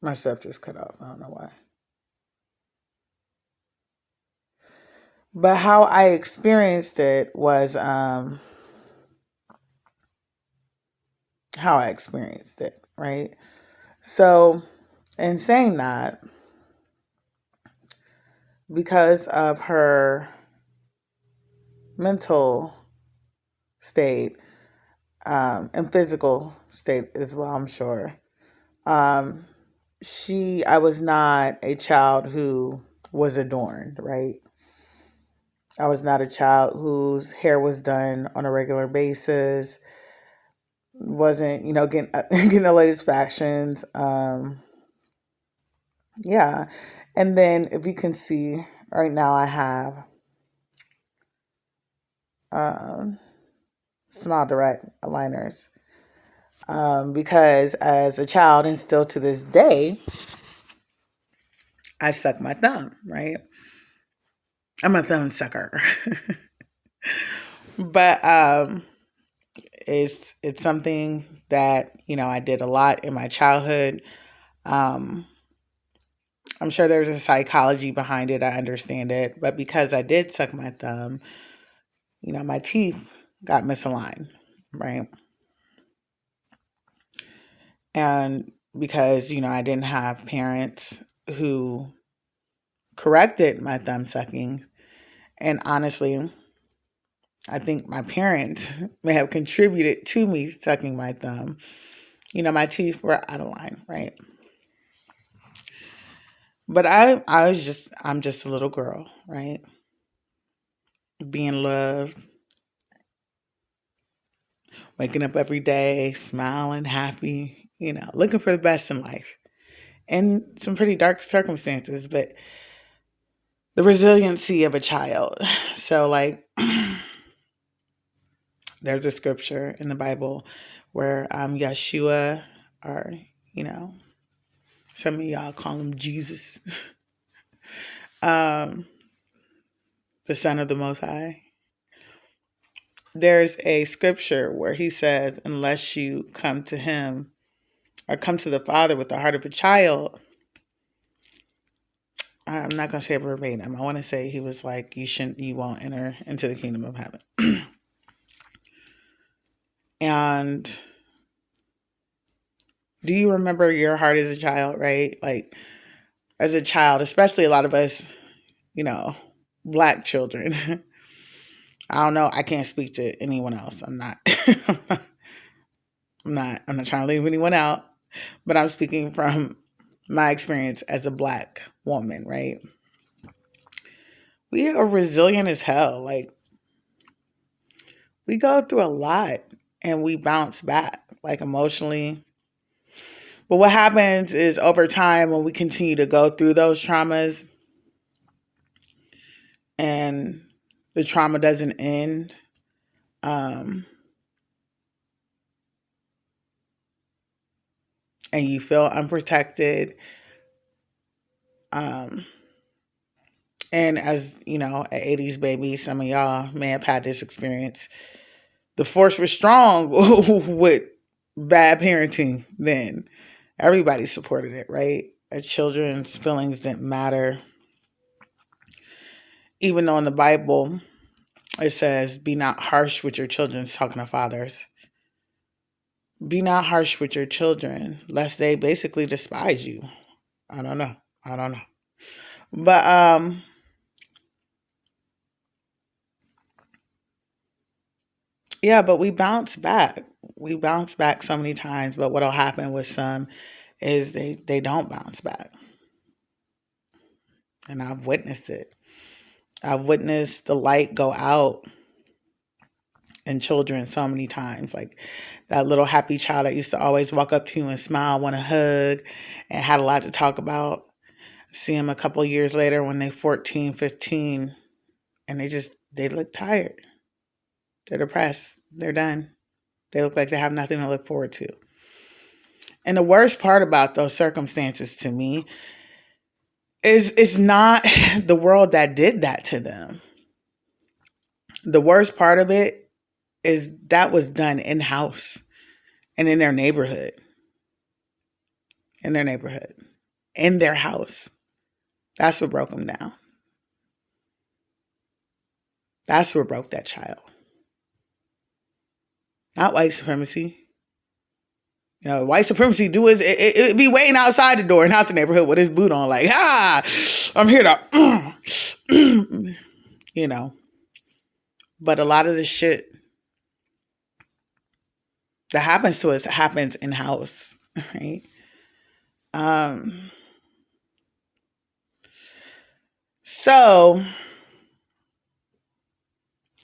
My stuff just cut off. I don't know why. But how I experienced it was how I experienced it, right? So, in saying that, because of her mental state and physical state as well, I'm sure, um, I was not a child who was adorned, right? I was not a child whose hair was done on a regular basis, wasn't, getting, getting the latest fashions. Yeah. And then if you can see right now, I have um, Smile Direct aligners. Because as a child and still to this day, I suck my thumb, right? I'm a thumb sucker. But it's something that, I did a lot in my childhood. Um, I'm sure there's a psychology behind it. I understand it. But because I did suck my thumb, my teeth got misaligned, right? And because, I didn't have parents who corrected my thumb sucking. And honestly, I think my parents may have contributed to me sucking my thumb. My teeth were out of line, right? But I'm just a little girl, right? Being loved, waking up every day, smiling, happy, looking for the best in life. And some pretty dark circumstances, but the resiliency of a child. So, like, there's a scripture in the Bible where Yeshua, or, you know, some of y'all call him Jesus, um, the Son of the Most High. There's a scripture where he says, unless you come to him or come to the Father with the heart of a child, I'm not going to say it verbatim. I want to say he was like, you won't enter into the kingdom of heaven. And do you remember your heart as a child, right? Like, as a child, especially a lot of us, you know, black children. I don't know. I can't speak to anyone else. I'm not. I'm not trying to leave anyone out, but I'm speaking from my experience as a black woman, right? We are resilient as hell. Like, we go through a lot and we bounce back, like, emotionally. But what happens is over time, when we continue to go through those traumas and the trauma doesn't end, um, and you feel unprotected, um, and as you know, an 80s baby, some of y'all may have had this experience. The force was strong with bad parenting then. Everybody supported it, right? Children's feelings didn't matter. Even though in the Bible it says, be not harsh with your children, it's talking to fathers. Be not harsh with your children, lest they basically despise you. I don't know. I don't know. But yeah, but we bounce back. We bounce back so many times, but what'll happen with some is they don't bounce back. And I've witnessed it. I've witnessed the light go out in children so many times. Like that little happy child that used to always walk up to you and smile, want a hug, and had a lot to talk about. See them a couple years later when they're 14, 15, and they look tired. They're depressed. They're done. They look like they have nothing to look forward to. And the worst part about those circumstances to me is it's not the world that did that to them. The worst part of it is that was done in house and in their neighborhood. In their neighborhood. in their house. That's what broke them down. That's what broke that child. Not white supremacy. You know, white supremacy do is it be waiting outside the door, not the neighborhood with his boot on, like, I'm here to, you know. But a lot of the shit that happens to us happens in house, right? Um, so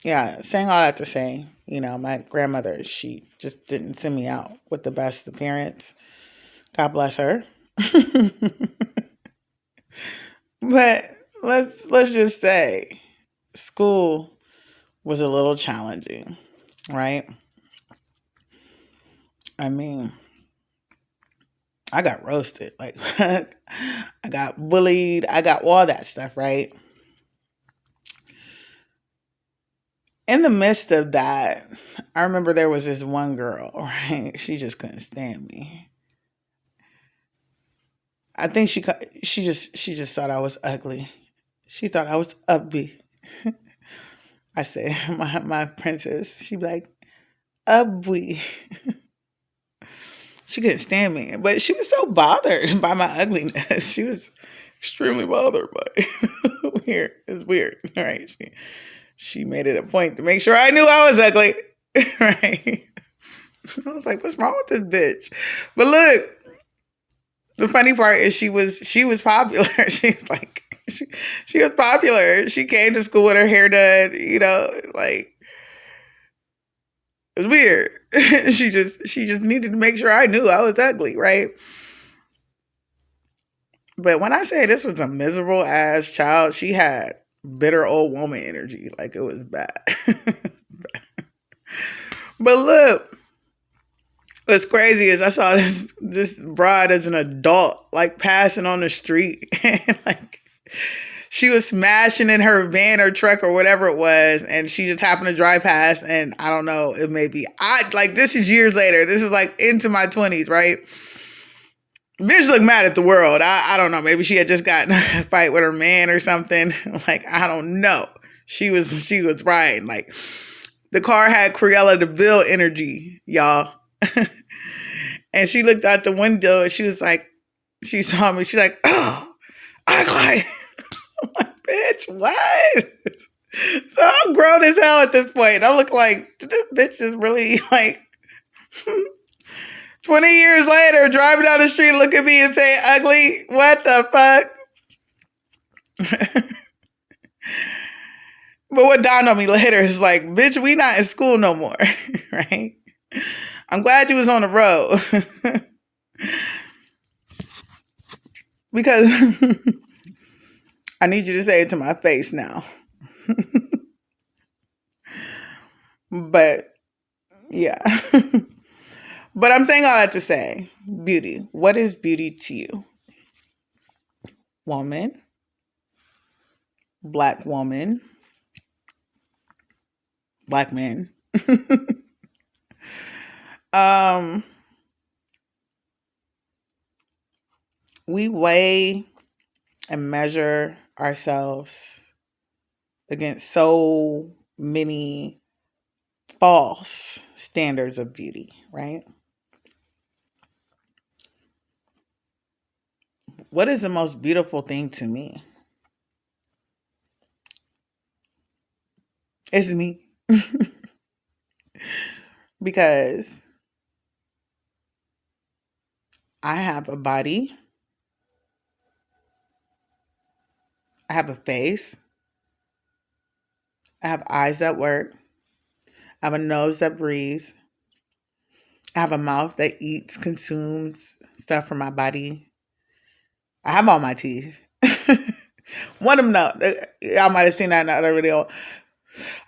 yeah, saying all that to say, you know, my grandmother, she just didn't send me out with the best of parents. God bless her. But let's just say school was a little challenging, right? I mean, I got roasted. Like, I got bullied. I got all that stuff, right? In the midst of that, I remember there was this one girl, right? She just couldn't stand me. I think she just thought I was ugly. She thought I was ugly. I said, my princess. She'd be like, ugly. She couldn't stand me, but she was so bothered by my ugliness. She was extremely bothered by it. Weird. It's weird, right? She made it a point to make sure I knew I was ugly, right? I was like, "What's wrong with this bitch?" But look, the funny part is she was popular. She's like she was popular. She came to school with her hair done. You know, like it was weird. she just needed to make sure I knew I was ugly, right? But when I say this was a miserable ass child, she had bitter old woman energy. Like it was bad. But look, what's crazy is I saw this bride as an adult, like passing on the street, and like she was smashing in her van or truck or whatever it was, and she just happened to drive past. And I don't know, it may be I like this is years later. This is like into my 20s, right? Bitch looked mad at the world. I don't know. Maybe she had just gotten a fight with her man or something. Like, I don't know. She was riding. Like, the car had Cruella de Vil energy, y'all. And she looked out the window and she was like, she saw me. She's like, oh, I like, I'm like, bitch, what? So I'm grown as hell at this point. I'm looking like, this bitch is really like 20 years later, driving down the street, look at me and say, ugly, what the fuck? But what dawned on me later is like, bitch, we not in school no more, right? I'm glad you was on the road. Because I need you to say it to my face now. But yeah. But I'm saying all that to say, beauty. What is beauty to you? Woman, black woman, black man. um, we weigh and measure ourselves against so many false standards of beauty, right? What is the most beautiful thing to me? It's me. Because I have a body, I have a face, I have eyes that work, I have a nose that breathes, I have a mouth that eats, consumes stuff from my body. I have all my teeth. One of them, no, y'all might have seen that in the other video.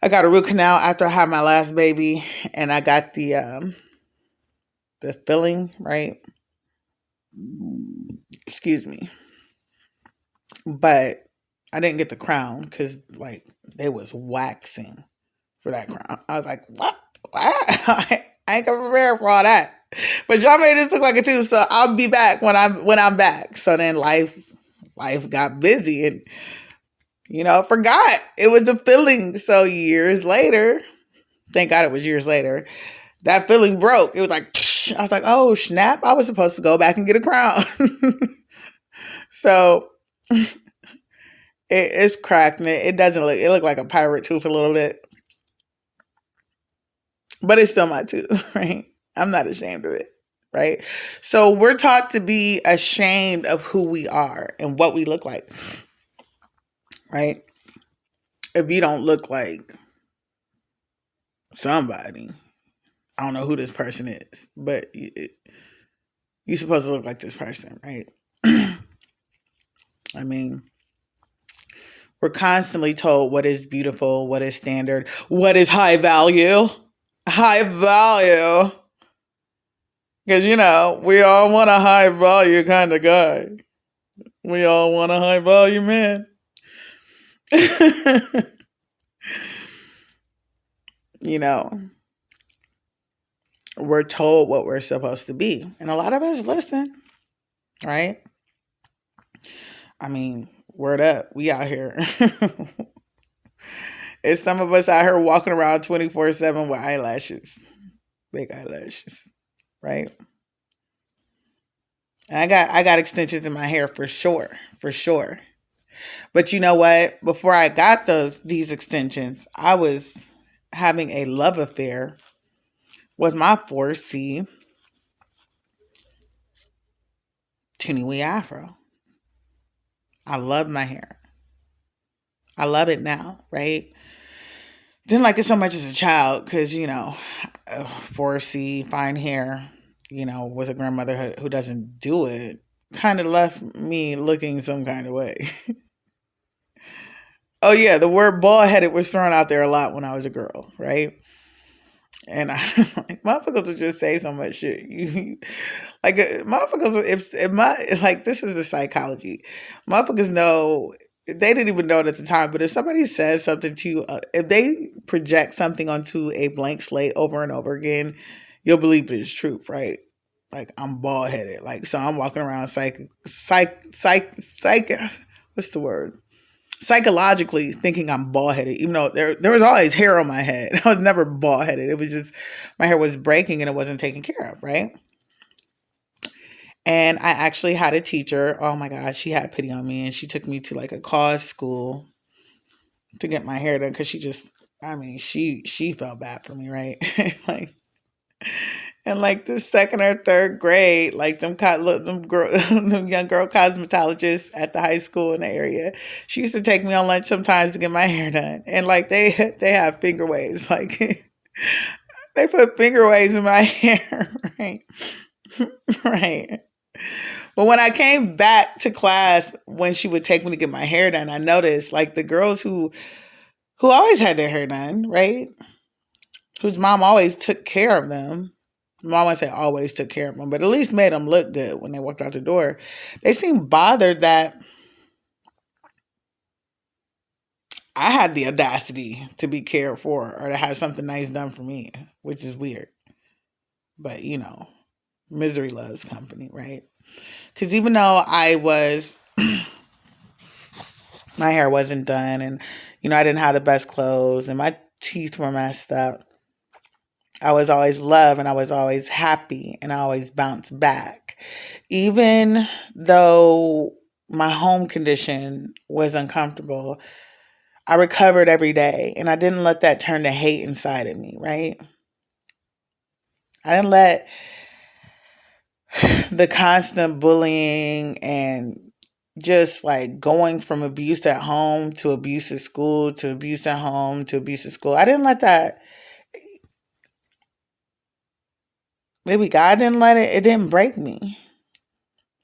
I got a root canal after I had my last baby, and I got the filling, right? Excuse me. But I didn't get the crown because like they was waxing for that crown. I was like, what? What? I ain't come prepared for all that. But y'all made this look like it too, so I'll be back when I'm back. So then life got busy and forgot it was a feeling. So years later, thank God it was years later, that feeling broke. It was like I was like, oh snap! I was supposed to go back and get a crown. So it's cracked and it doesn't look. It looked like a pirate tooth a little bit, but it's still my tooth, right? I'm not ashamed of it, right? So we're taught to be ashamed of who we are and what we look like, right? If you don't look like somebody, I don't know who this person is, but you're supposed to look like this person, right? I mean, we're constantly told what is beautiful, what is standard, what is high value. High value. Because, we all want a high value kind of guy. We all want a high value man. you know, we're told what we're supposed to be. And a lot of us listen, right? I mean, word up. We out here. It's some of us out here walking around 24/7 with eyelashes, big eyelashes, right? And I got extensions in my hair for sure, for sure. But you know what? Before I got these extensions, I was having a love affair with my 4C teeny wee afro. I love my hair. I love it now, right? Didn't like it so much as a child because 4C fine hair, with a grandmother who doesn't do it, kind of left me looking some kind of way. Oh yeah, the word bald headed was thrown out there a lot when I was a girl, right? And I like motherfuckers would just say so much shit. Like motherfuckers, if my like this is the psychology. Motherfuckers know they didn't even know it at the time, but if somebody says something to you, if they project something onto a blank slate over and over again, you'll believe it is truth, right? Like I'm bald headed, like so I'm walking around psych. What's the word? Psychologically thinking I'm bald headed, even though there was always hair on my head. I was never bald headed. It was just my hair was breaking and it wasn't taken care of, right? And I actually had a teacher. Oh my gosh, she had pity on me and she took me to like a cause school to get my hair done because she felt bad for me, right? Like in like the second or third grade, like them young girl cosmetologists at the high school in the area, she used to take me on lunch sometimes to get my hair done, and like they have finger waves, like they put finger waves in my hair, right, right. But when I came back to class, when she would take me to get my hair done, I noticed like the girls who always had their hair done, right, whose mom always took care of them. Mom, I say always took care of them, but at least made them look good when they walked out the door. They seemed bothered that I had the audacity to be cared for or to have something nice done for me, which is weird. But misery loves company, right? Because even though my hair wasn't done and, I didn't have the best clothes and my teeth were messed up, I was always loved and I was always happy and I always bounced back. Even though my home condition was uncomfortable, I recovered every day and I didn't let that turn to hate inside of me, right? I didn't let the constant bullying and just like going from abuse at home to abuse at school to abuse at home to abuse at school. I didn't let that. Maybe God didn't let it. It didn't break me.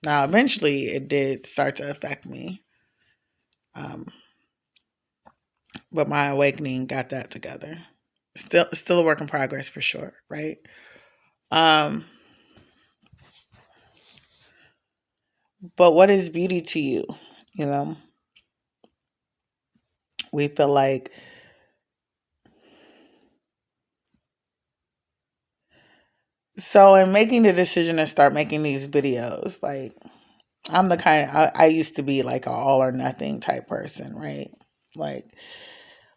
Now, eventually, it did start to affect me, um, but my awakening got that together. Still a work in progress for sure, right? Um, but what is beauty to you? You know, we feel like So in making the decision to start making these videos, like I'm the kind I used to be like a all or nothing type person, right? Like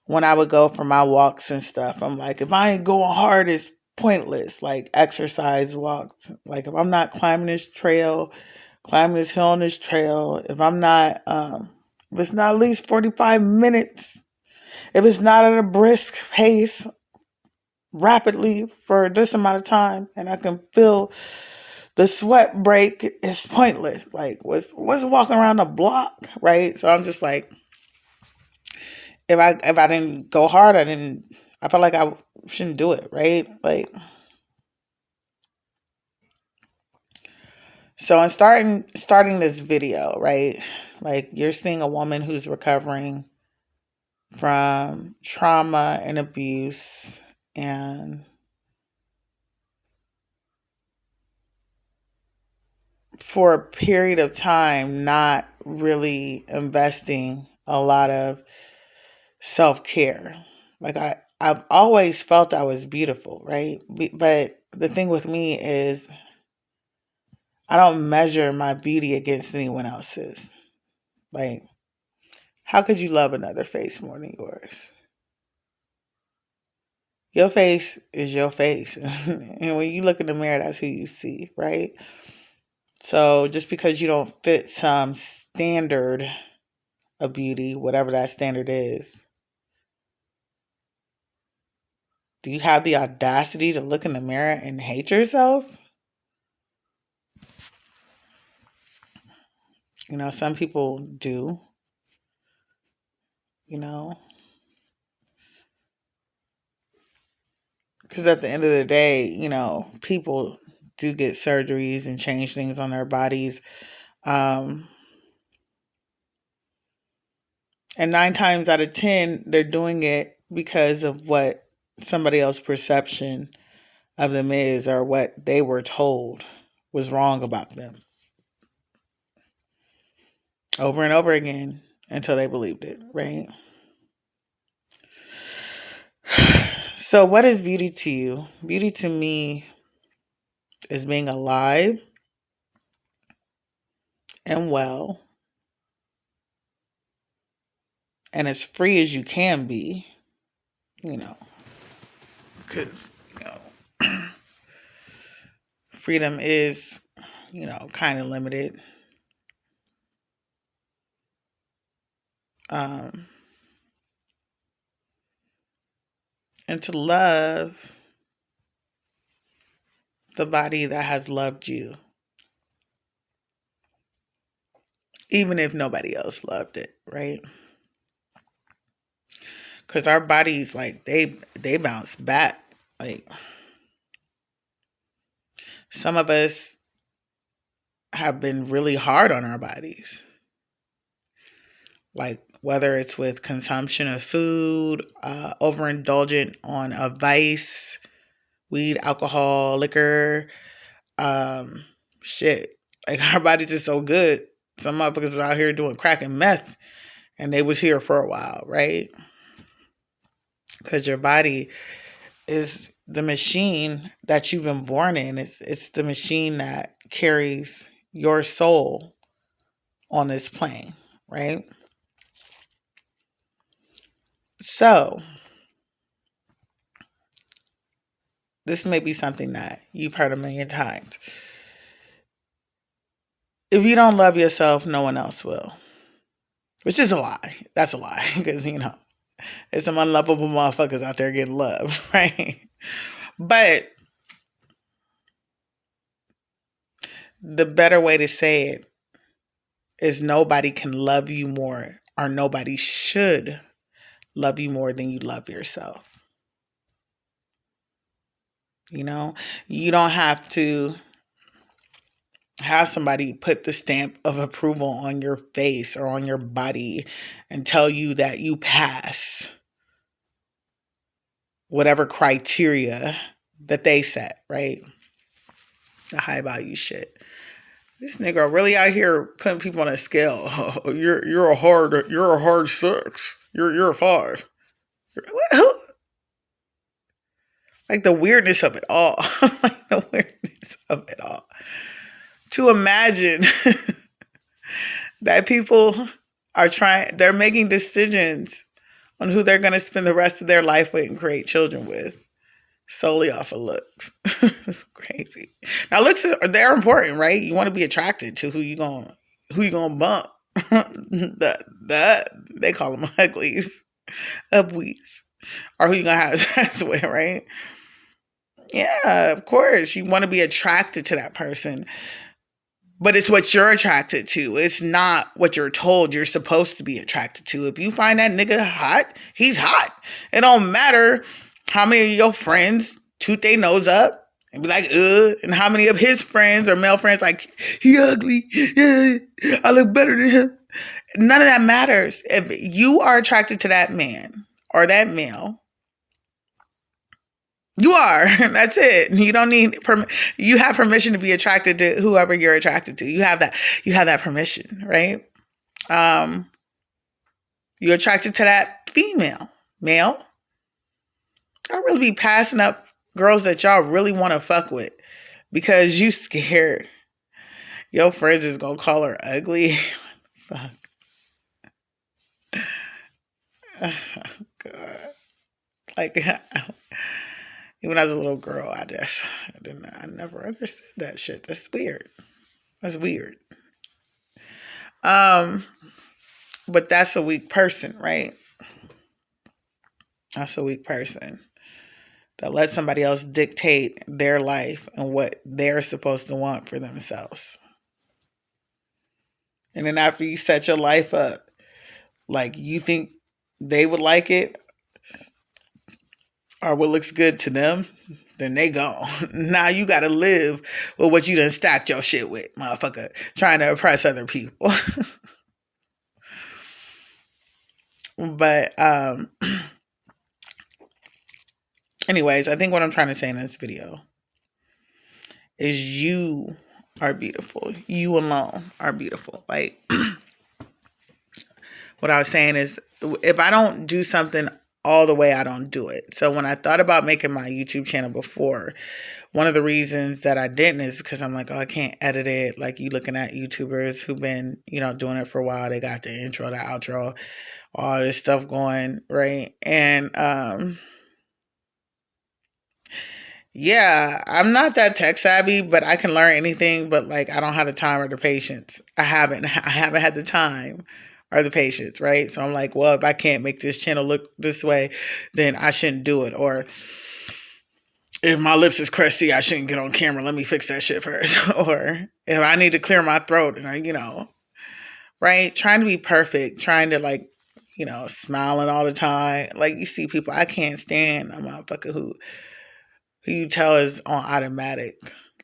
when I would go for my walks and stuff, I'm like, if I ain't going hard, it's pointless. Like exercise walks. Like if I'm not climbing this trail, climbing this hill on this trail, if I'm not, if it's not at least 45 minutes, if it's not at a brisk pace, rapidly for this amount of time, and I can feel the sweat break, it's pointless. Like what's walking around the block, right? So I'm just like, if I didn't go hard, I felt like I shouldn't do it, right? Like so in starting this video, right? Like you're seeing a woman who's recovering from trauma and abuse and for a period of time not really investing a lot of self-care. Like I've always felt I was beautiful, right? But the thing with me is I don't measure my beauty against anyone else's. Like, how could you love another face more than yours? Your face is your face. And when you look in the mirror, that's who you see, right? So just because you don't fit some standard of beauty, whatever that standard is, do you have the audacity to look in the mirror and hate yourself? You know, some people do, you know, because at the end of the day, you know, people do get surgeries and change things on their bodies. Um, and 9 times out of 10, they're doing it because of what somebody else's perception of them is or what they were told was wrong about them over and over again until they believed it, right? So, what is beauty to you? Beauty to me is being alive and well and as free as you can be, you know, because, you know, freedom is, you know, kind of limited. Um, and to love the body that has loved you, even if nobody else loved it, right? Because our bodies, like, they bounce back. Like, some of us have been really hard on our bodies. Like, whether it's with consumption of food, overindulgent on a vice, weed, alcohol, liquor, um, shit. Like, our bodies are so good. Some motherfuckers was out here doing crack and meth, and they was here for a while, right? Because your body is the machine that you've been born in. It's the machine that carries your soul on this plane, right? So, this may be something that you've heard a million times. If you don't love yourself, no one else will. Which is a lie. That's a lie. Because, you know, there's some unlovable motherfuckers out there getting love, right? But the better way to say it is nobody can love you more, or nobody should love you more than you love yourself. You know, you don't have to have somebody put the stamp of approval on your face or on your body and tell you that you pass whatever criteria that they set, right? The high value shit. This nigga really out here putting people on a scale. You're a hard 6. You're a 5. Like the weirdness of it all. Like the weird. of it all. To imagine that people they're making decisions on who they're going to spend the rest of their life with and create children with solely off of looks. Crazy. Now looks they're important, right? You want to be attracted to who you gonna bump. They call them uglies, upwees, or who you gonna have sex with, right? Yeah, of course. You want to be attracted to that person. But it's what you're attracted to. It's not what you're told you're supposed to be attracted to. If you find that nigga hot, he's hot. It don't matter how many of your friends toot their nose up and be like, ugh. And how many of his friends or male friends like, he ugly. Yeah, I look better than him. None of that matters. If you are attracted to that man or that male, you are. That's it. You don't need you have permission to be attracted to whoever you're attracted to. You have that permission, right? You're attracted to that female. Male. I really be passing up girls that y'all really want to fuck with because you scared your friends is gonna call her ugly. Fuck. Oh, God. Like even as a little girl, I never understood that shit. That's weird. That's weird. But that's a weak person, right? That's a weak person that lets somebody else dictate their life and what they're supposed to want for themselves. And then after you set your life up, like you think they would like it or what looks good to them, then they gone. Now you gotta live with what you done stacked your shit with, motherfucker, trying to oppress other people. But anyways, I think what I'm trying to say in this video is you are beautiful. You alone are beautiful. Like what I was saying is if I don't do something all the way, I don't do it. So when I thought about making my YouTube channel before, one of the reasons that I didn't is because I'm like, oh, I can't edit it. Like you looking at YouTubers who've been, doing it for a while. They got the intro, the outro, all this stuff going, right? And yeah, I'm not that tech savvy, but I can learn anything, but like I don't have the time or the patience. I haven't had the time or the patience, right? So I'm like, well, if I can't make this channel look this way, then I shouldn't do it. Or if my lips is crusty, I shouldn't get on camera. Let me fix that shit first. Or if I need to clear my throat and right? Trying to be perfect, trying to smiling all the time. Like you see people, I can't stand a motherfucker who you tell is on automatic.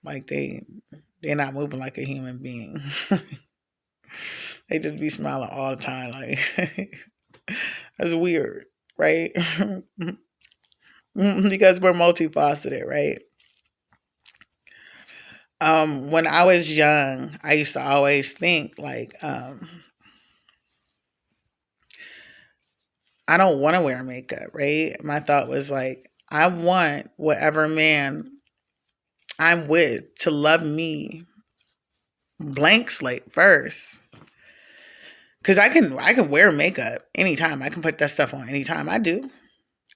Like they're not moving like a human being. They just be smiling all the time. Like that's weird, right? Because we're multifaceted, right? When I was young, I used to always think like I don't want to wear makeup, right? My thought was like, I want whatever man I'm with to love me blank slate first. Cause I can wear makeup anytime. I can put that stuff on anytime. I do.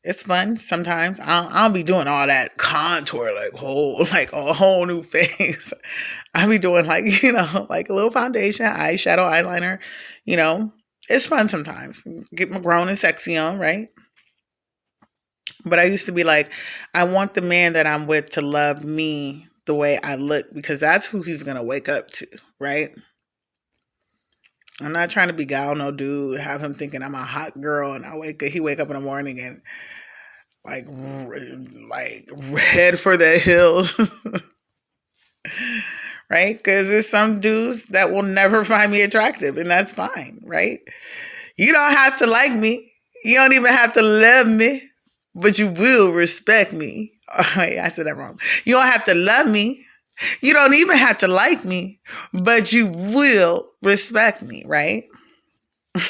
It's fun sometimes. I'll be doing all that contour, like a whole new face. I'll be doing like a little foundation, eyeshadow, eyeliner. It's fun sometimes. Get my grown and sexy on, right? But I used to be like, I want the man that I'm with to love me the way I look because that's who he's gonna wake up to, right? I'm not trying to beguile no dude, have him thinking I'm a hot girl, and he wake up in the morning and like head for the hills, right? Because there's some dudes that will never find me attractive, and that's fine, right? You don't have to like me. You don't even have to love me, but you will respect me. All right, I said that wrong. You don't have to love me. You don't even have to like me, but you will respect me, right?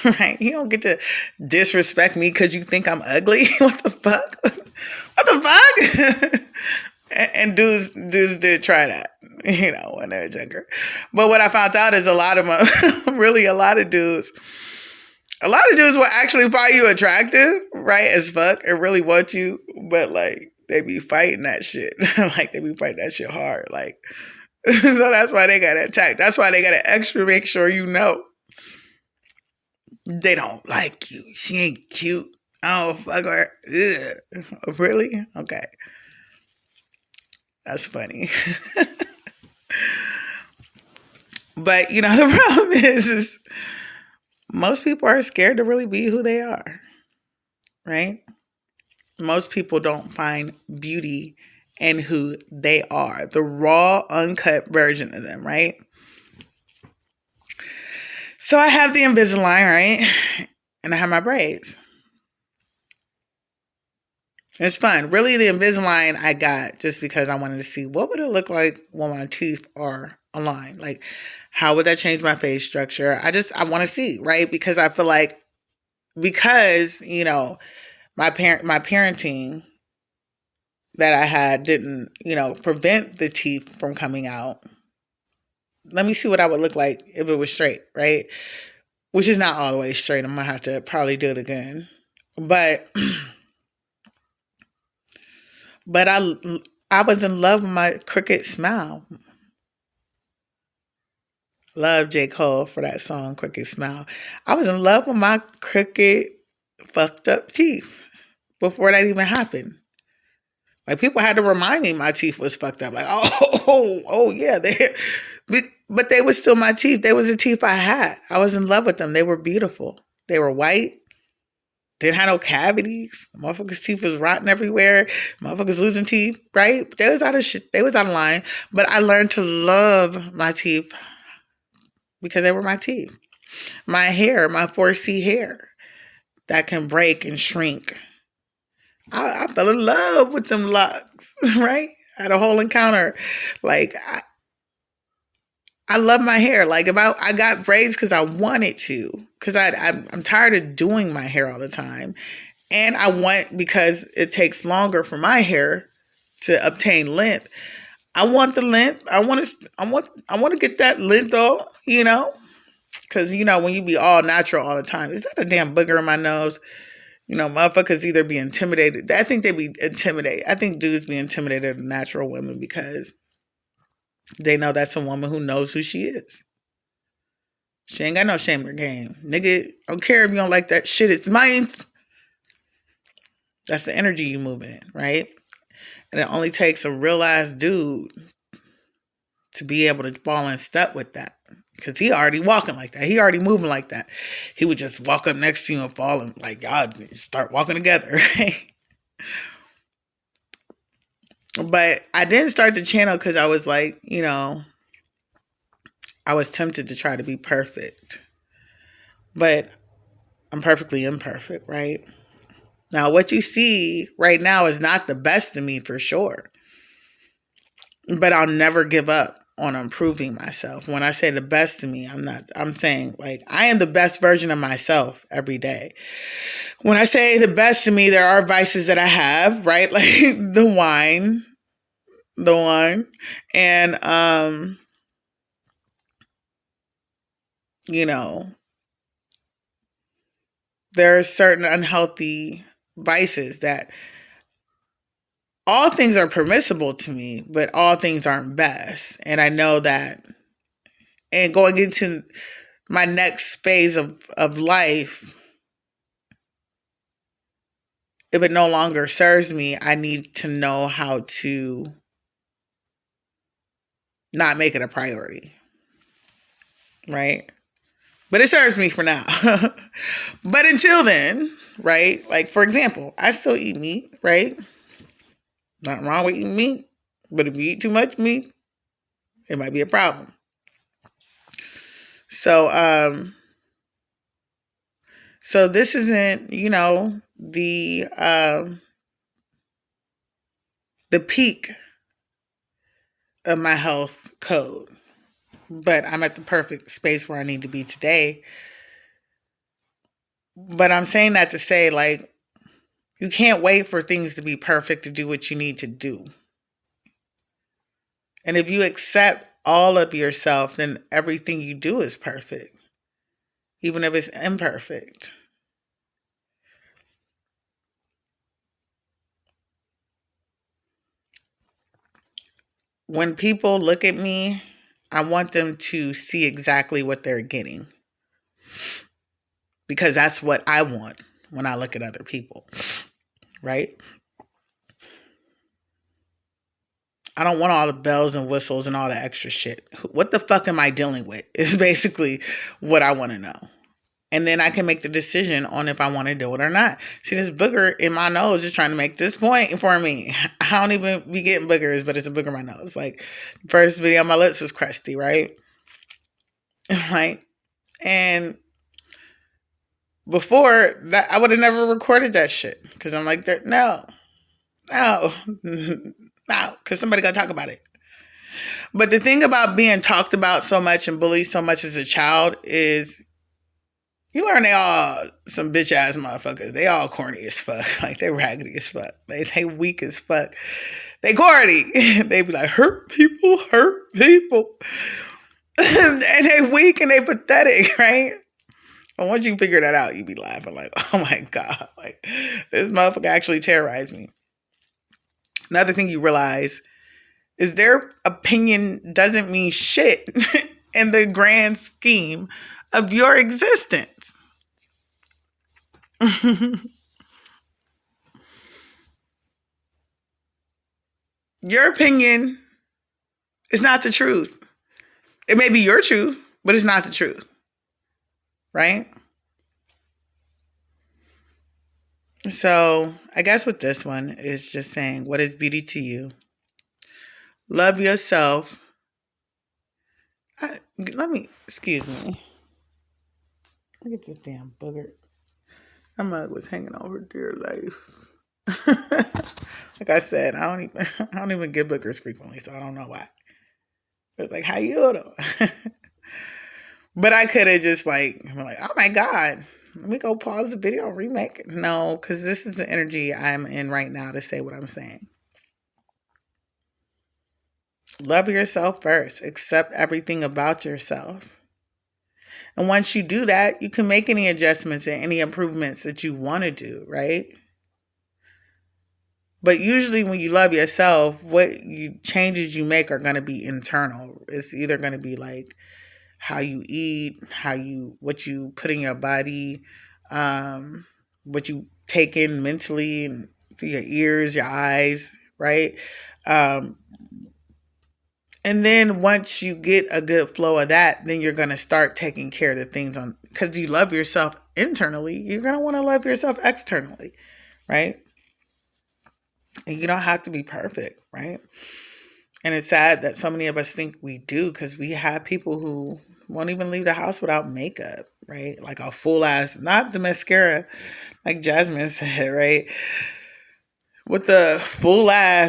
Right? You don't get to disrespect me because you think I'm ugly. What the fuck? What the fuck? And dudes did try that. when they're younger. But what I found out is a lot of them, really a lot of dudes will actually find you attractive, right, as fuck, and really want you, but like they be fighting that shit. Like they be fighting that shit hard. Like so that's why they gotta attack. That's why they gotta extra make sure you know. They don't like you. She ain't cute. Oh fuck her. Ugh. Really? Okay. That's funny. But the problem is most people are scared to really be who they are, right? Most people don't find beauty in who they are, the raw, uncut version of them, right? So I have the Invisalign, right? And I have my braids. It's fun. Really, the Invisalign I got just because I wanted to see what would it look like when my teeth are aligned. Like, how would that change my face structure? I want to see, right? Because I feel like my parenting that I had didn't, prevent the teeth from coming out. Let me see what I would look like if it was straight, right? Which is not all the way straight. I'm gonna have to probably do it again. But but I was in love with my crooked smile. Love J. Cole for that song, Crooked Smile. I was in love with my crooked, fucked up teeth before that even happened. Like people had to remind me my teeth was fucked up. Like, oh yeah, but they were still my teeth. They was the teeth I had. I was in love with them. They were beautiful. They were white. Didn't have no cavities. Motherfuckers' teeth was rotten everywhere. Motherfuckers losing teeth, right? They was out of shit. They was out of line. But I learned to love my teeth because they were my teeth. My hair, my 4C hair that can break and shrink. I fell in love with them locks, right? I had a whole encounter. Like, I love my hair. Like, I got braids because I wanted to. Because I'm tired of doing my hair all the time. And because it takes longer for my hair to obtain length. I want the length. I want to get that length though, Because, when you be all natural all the time, is that a damn booger in my nose? Motherfuckers either be intimidated. I think they be intimidated. I think dudes be intimidated of natural women because they know that's a woman who knows who she is. She ain't got no shame or game. Nigga, I don't care if you don't like that shit. It's mine. That's the energy you move in, right? And it only takes a real ass dude to be able to fall in step with that. Because he already walking like that. He already moving like that. He would just walk up next to you and fall and like, y'all start walking together, right? But I didn't start the channel because I was like, I was tempted to try to be perfect. But I'm perfectly imperfect, right? Now, what you see right now is not the best of me for sure. But I'll never give up on improving myself. When I say the best of me, I'm saying like I am the best version of myself every day. When I say the best of me, there are vices that I have, right? Like the wine. And there are certain unhealthy vices that all things are permissible to me, but all things aren't best. And I know that. And going into my next phase of life, if it no longer serves me, I need to know how to not make it a priority. Right? But it serves me for now. But until then, right? Like, for example, I still eat meat, right? Nothing wrong with eating meat. But if you eat too much meat, it might be a problem. So this isn't, the peak of my health code. But I'm at the perfect space where I need to be today. But I'm saying that to say, like, you can't wait for things to be perfect to do what you need to do. And if you accept all of yourself, then everything you do is perfect, even if it's imperfect. When people look at me, I want them to see exactly what they're getting, because that's what I want when I look at other people, right? I don't want all the bells and whistles and all the extra shit. What the fuck am I dealing with? Is basically what I want to know. And then I can make the decision on if I want to do it or not. See, this booger in my nose is trying to make this point for me. I don't even be getting boogers, but it's a booger in my nose. Like, the first video on my lips was crusty, right? Right? And before that, I would have never recorded that shit. Because I'm like, no, no, no. Because somebody got to talk about it. But the thing about being talked about so much and bullied so much as a child is you learn they all some bitch ass motherfuckers. They all corny as fuck. Like, they raggedy as fuck. They weak as fuck. They corny. They be like, hurt people, hurt people. And they weak and they pathetic, right? But once you figure that out, you be laughing like, oh my God. Like, this motherfucker actually terrorized me. Another thing you realize is their opinion doesn't mean shit in the grand scheme of your existence. Your opinion is not the truth. It may be your truth, but it's not the truth. Right? So I guess with this one is just saying, what is beauty to you? Love yourself. Excuse me. Look at this damn booger. That mug was hanging over dear life. Like I said, I don't even get boogers frequently, so I don't know why. It's like, how you though? But I could have just I'm like, oh my God, let me go pause the video and remake it. No, because this is the energy I'm in right now to say what I'm saying. Love yourself first. Accept everything about yourself. And once you do that, you can make any adjustments and any improvements that you want to do, right? But usually when you love yourself, changes you make are going to be internal. It's either going to be like how you eat, what you put in your body, what you take in mentally and through your ears, your eyes, right? And then once you get a good flow of that, then you're going to start taking care of the things because you love yourself internally. You're going to want to love yourself externally, right? And you don't have to be perfect, right? And it's sad that so many of us think we do, because we have people who won't even leave the house without makeup, right? Like a full ass, not the mascara, like Jasmine said, right? With the full ass